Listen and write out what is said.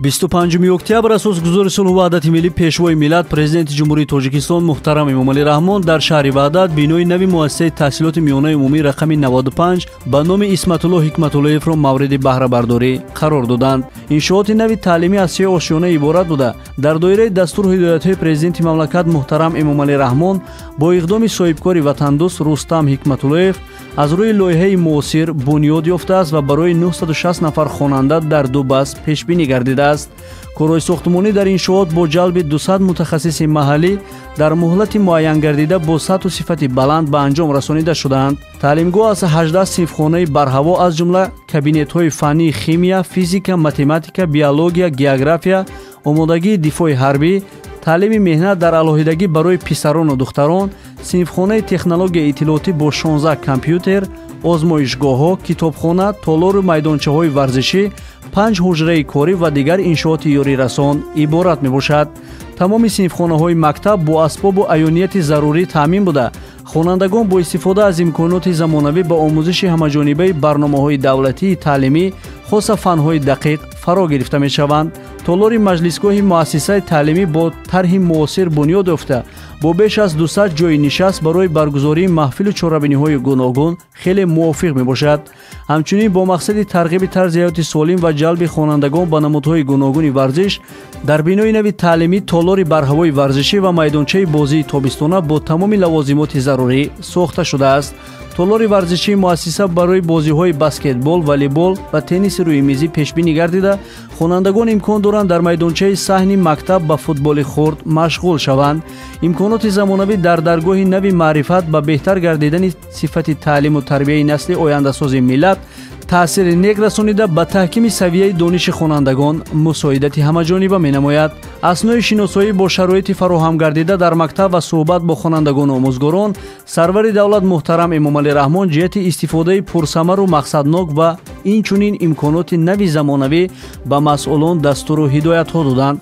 25 октябр асосгузори сулҳу ваҳдати миллӣ пешвои миллат президенти ҷумҳурии Тоҷикистон муҳтарам Эмомалӣ Раҳмон дар шаҳри Ваҳдат бинои нави муассисаи таҳсилоти миёнаи умумӣ рақами 95 ба номи Исматулло Ҳикматуллоевро мавриди баҳрабардорӣ қарор доданд. Иншооти нави таълимӣ аз 3 ошёна иборат буда, дар доираи дастуру ҳидоятҳои президенти мамлакат муҳтарам Эмомалӣ Раҳмон бо иқдоми соҳибкори ватандӯст Рустам Ҳикматуллоев аз рӯи лоиҳаи муосир бунёд ёфтааст ва барои 960 нафар хонанда дар 2 баст пешбинӣ гардидааст. Корҳои сохтмонӣ дар иншоот бо ҷалби 200 мутахассиси маҳаллӣ дар муҳлати муайян гардида бо сатҳу сифати баланд ба анҷом расонида шудаанд. таълимгоҳ аз 18 синфхонаи барҳаво аз ҷумла кабинетҳои фаннии химия, физика, математика, биология, география, омодагии дифои ҳарбӣ, таълими меҳнат дар алоҳидагӣ барои писарону духтарон, синфхонаи технологияи иттилоотӣ бо 16 компютер, озмоишгоҳҳо, китобхона, толору майдончаҳои варзишӣ, 5 ҳуҷраи корӣ ва дигар иншооти ёрирасон иборат мебошад. тамоми синфхонаҳои мактаб бо асбобу аёнияти зарурӣ таъмин буда, хонандагон бо истифода аз имконоти замонавӣ ба омӯзиши ҳамаҷонибаи барномаҳои давлатии таълимӣ хоса фанҳои дақиқ фаро гирифта мешаванд. толори маҷлисгоҳи муассисаи таълимӣ бо тарҳи муосир бунёд ёфта, бо беш аз 200 ҷойи нишаст барои баргузории маҳфилу чорабиниҳои гуногун хеле мувофиқ мебошад. ҳамчунин бо мақсади тарғиби тарзи ҳаёти солим ва ҷалби хонандагон ба намудҳои гуногуни варзиш, дар бинои нави таълимӣ толори барҳавои варзишӣ ва майдончаи бозии тобистона бо тамоми лавозимоти зарурӣ сохта шудааст. толори варзишии муассиса барои бозиҳои баскетбол, волейбол ва тенниси рӯи мизӣ пешбинӣ гардида, хонандагон имкон доранд дар майдончаи саҳни мактаб ба футболи хурд машғул шаванд. имконоти замонавӣ дар даргоҳи нави маърифат ба беҳтар гардидани сифати таълиму тарбияи насли ояндасози миллат таъсири нек расонида ба таҳкими савияи дониши хонандагон мусоидати ҳамаҷониба менамояд. аснои шиносоӣ бо шароити фароҳам гардида дар мактаб ва суҳбат бо хонандагону омӯзгорон, сарвари давлат муҳтарам Эмомалӣ Раҳмон ҷиҳати истифодаи пурсамару мақсаднок ва инчунин имконоти нави замонавӣ ба масъулон дастуру ҳидоятҳо доданд.